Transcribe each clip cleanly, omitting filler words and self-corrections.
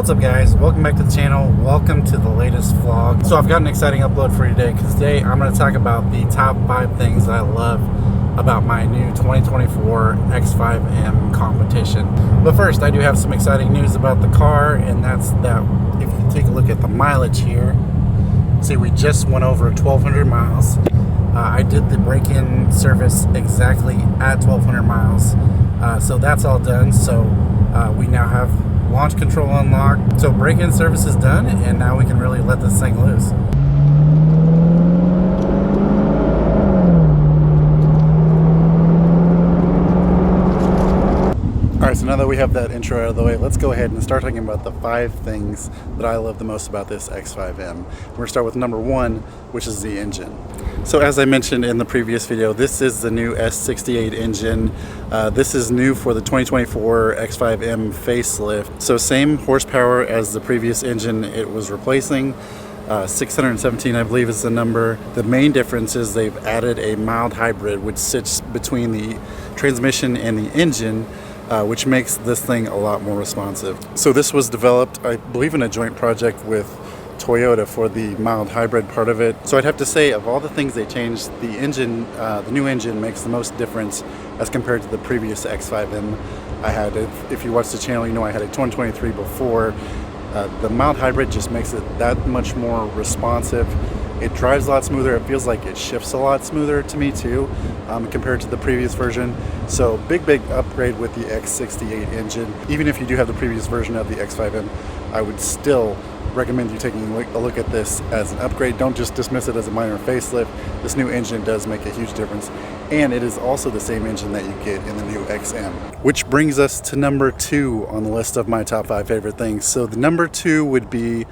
What's up guys, welcome back to the channel, welcome to the latest vlog. So I've got an exciting upload for you today because today I'm going to talk about the top 5 things that I love about my new 2024 X5M competition. But first, I do have some exciting news about the car, and that's that if you take a look at the mileage here, see we just went over 1,200 miles. I did the break-in service exactly at 1,200 miles, so that's all done. So we now have launch control unlocked. So break-in service is done, and now we can really let this thing loose. Alright, so now that we have that intro out of the way, let's go ahead and start talking about the 5 things that I love the most about this X5M. We're going to start with number 1, which is the engine. So as I mentioned in the previous video, this is the new S68 engine. This is new for the 2024 X5M facelift. So same horsepower as the previous engine it was replacing. 617 I believe is the number. The main difference is they've added a mild hybrid which sits between the transmission and the engine, which makes this thing a lot more responsive. So this was developed, I believe, in a joint project with Toyota for the mild hybrid part of it. So I'd have to say, of all the things they changed, the engine, the new engine makes the most difference as compared to the previous X5M I had. If you watch the channel, you know I had a 2023 before. The mild hybrid just makes it that much more responsive. It drives a lot smoother. It feels like it shifts a lot smoother to me too, compared to the previous version. So big upgrade with the X68 engine. Even if you do have the previous version of the X5M, I would still recommend you taking a look at this as an upgrade. Don't just dismiss it as a minor facelift. This new engine does make a huge difference, and it is also the same engine that you get in the new XM. Which brings us to number 2 on the list of my top 5 favorite things. So the number 2 would be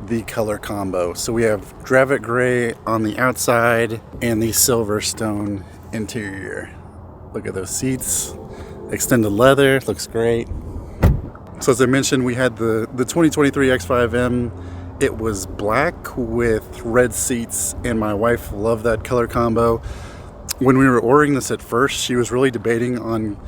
the color combo. So we have Dravit Gray on the outside and the Silverstone interior. Look at those seats, extended leather, looks great. So as I mentioned, we had the 2023 X5M. It was black with red seats, and my wife loved that color combo. When we were ordering this at first, she was really debating on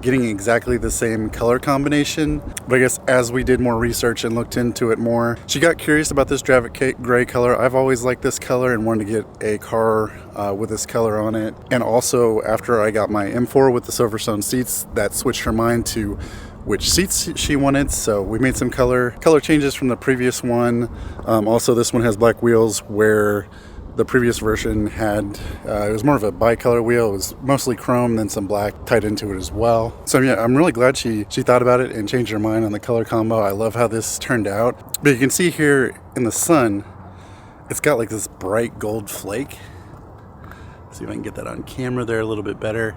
getting exactly the same color combination. But I guess as we did more research and looked into it more, she got curious about this Dravit Gray color. I've always liked this color and wanted to get a car with this color on it. And also, after I got my M4 with the Silverstone seats, that switched her mind to which seats she wanted. So we made some color changes from the previous one. Also, this one has black wheels where the previous version had, it was more of a bicolor wheel. It was mostly chrome, then some black tied into it as well. So yeah, I'm really glad she thought about it and changed her mind on the color combo. I love how this turned out. But you can see here in the sun, it's got like this bright gold flake. Let's see if I can get that on camera there a little bit better.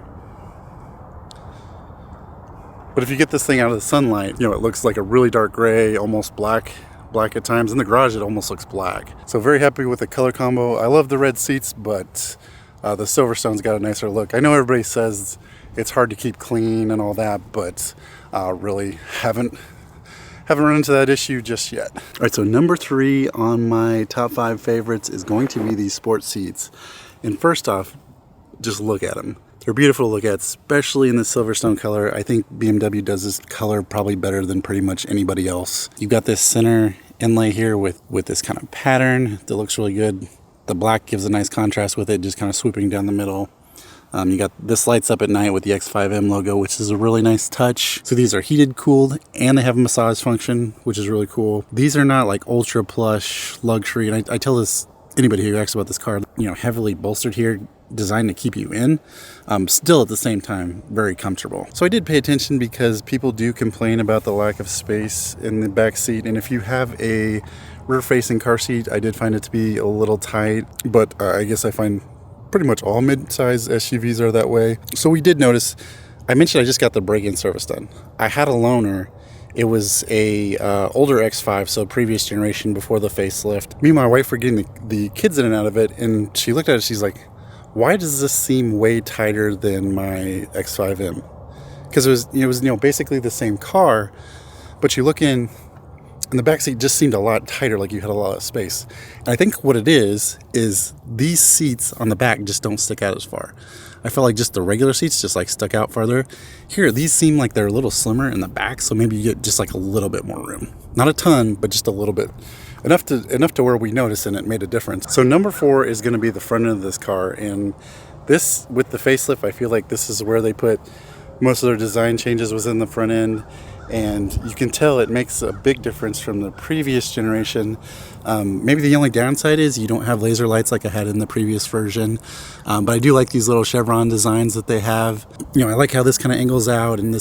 But if you get this thing out of the sunlight, you know, it looks like a really dark gray, almost black at times. In the garage, it almost looks black. So very happy with the color combo. I love the red seats, but the Silverstone's got a nicer look. I know everybody says it's hard to keep clean and all that, but really haven't run into that issue just yet. All right, so number 3 on my top 5 favorites is going to be these sports seats. And first off, just look at them. They're beautiful to look at, especially in the Silverstone color. I think BMW does this color probably better than pretty much anybody else. You've got this center inlay here with this kind of pattern that looks really good. The black gives a nice contrast with it, just kind of swooping down the middle. You got this lights up at night with the X5M logo, which is a really nice touch. So these are heated, cooled, and they have a massage function, which is really cool. These are not like ultra plush luxury, and I tell this anybody who asks about this car, you know, heavily bolstered here, designed to keep you in, still at the same time very comfortable. So I did pay attention because people do complain about the lack of space in the back seat, and if you have a rear facing car seat, I did find it to be a little tight, but I guess I find pretty much all mid-size SUVs are that way. So we did notice, I mentioned I just got the break-in service done. I had a loaner. It was a older X5, so previous generation before the facelift. Me and my wife were getting the kids in and out of it, and she looked at it, she's like, why does this seem way tighter than my X5M? Because it was basically the same car, but you look in, and the back seat just seemed a lot tighter, like you had a lot of space. And I think what it is these seats on the back just don't stick out as far. I felt like just the regular seats just like stuck out farther. Here, these seem like they're a little slimmer in the back, so maybe you get just like a little bit more room. Not a ton, but just a little bit. Enough to where we notice and it made a difference. So number 4 is going to be the front end of this car, and this, with the facelift, I feel like this is where they put most of their design changes was in the front end, and you can tell it makes a big difference from the previous generation. Maybe the only downside is you don't have laser lights like I had in the previous version, but I do like these little chevron designs that they have. You know, I like how this kind of angles out and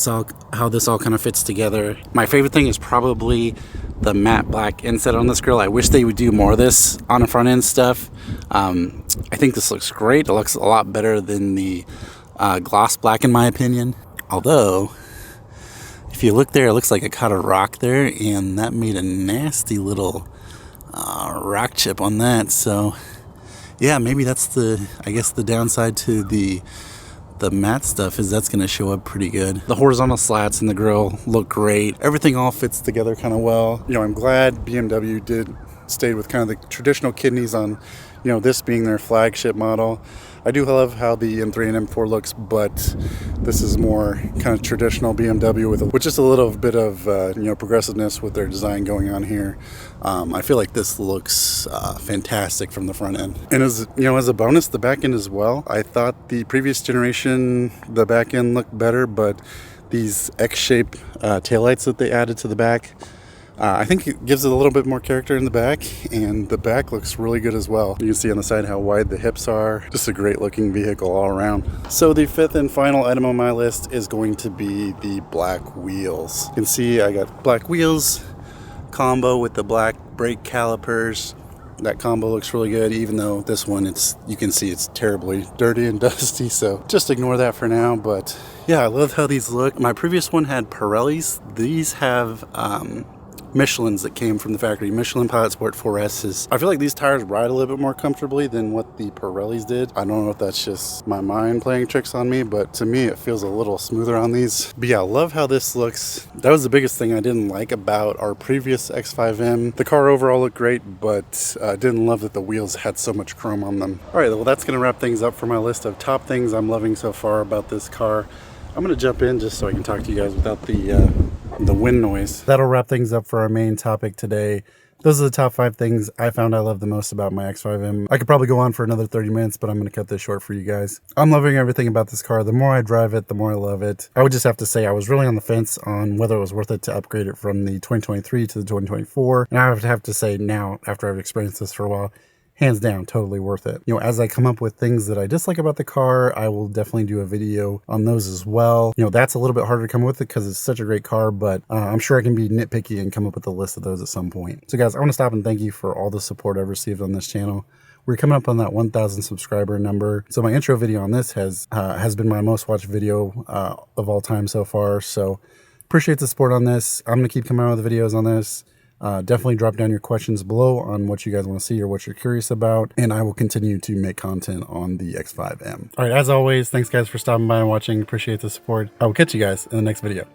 how this all kind of fits together. My favorite thing is probably the matte black inset on this grill. I wish they would do more of this on the front end stuff. I think this looks great. It looks a lot better than the gloss black in my opinion. Although, if you look there, it looks like I caught a rock there, and that made a nasty little rock chip on that. So, yeah, maybe that's I guess the downside to the matte stuff is that's going to show up pretty good. The horizontal slats in the grill look great. Everything all fits together kind of well. You know, I'm glad BMW stayed with kind of the traditional kidneys on, you know, this being their flagship model. I do love how the M3 and M4 looks, but this is more kind of traditional BMW with just a little bit of you know, progressiveness with their design going on here. I feel like this looks fantastic from the front end, and as you know, as a bonus, the back end as well. I thought the previous generation the back end looked better, but these X-shaped taillights that they added to the back, I think it gives it a little bit more character in the back, and the back looks really good as well. You can see on the side how wide the hips are. Just a great looking vehicle all around. So the 5th and final item on my list is going to be the black wheels. You can see I got black wheels combo with the black brake calipers. That combo looks really good, even though this one, you can see it's terribly dirty and dusty, so just ignore that for now. But yeah, I love how these look. My previous one had Pirellis. These have Michelin's that came from the factory. Michelin Pilot Sport 4S's. I feel like these tires ride a little bit more comfortably than what the Pirellis did. I don't know if that's just my mind playing tricks on me, but to me it feels a little smoother on these. But yeah, I love how this looks. That was the biggest thing I didn't like about our previous X5M. The car overall looked great, but I didn't love that the wheels had so much chrome on them. All right, well, that's gonna wrap things up for my list of top things I'm loving so far about this car. I'm gonna jump in just so I can talk to you guys without the wind noise. That'll wrap things up for our main topic today. Those are the top 5 things I found I love the most about my X5M. I could probably go on for another 30 minutes, but I'm going to cut this short for you guys. I'm loving everything about this car. The more I drive it, the more I love it. I would just have to say I was really on the fence on whether it was worth it to upgrade it from the 2023 to the 2024. And I would have to say now, after I've experienced this for a while, hands down, totally worth it. You know, as I come up with things that I dislike about the car, I will definitely do a video on those as well. You know, that's a little bit harder to come up with it because it's such a great car, but I'm sure I can be nitpicky and come up with a list of those at some point. So guys, I want to stop and thank you for all the support I've received on this channel. We're coming up on that 1,000 subscriber number. So my intro video on this has been my most watched video of all time so far. So appreciate the support on this. I'm going to keep coming out with the videos on this. Definitely drop down your questions below on what you guys want to see or what you're curious about, and I will continue to make content on the X5M. All right, as always, thanks guys for stopping by and watching. Appreciate the support. I will catch you guys in the next video.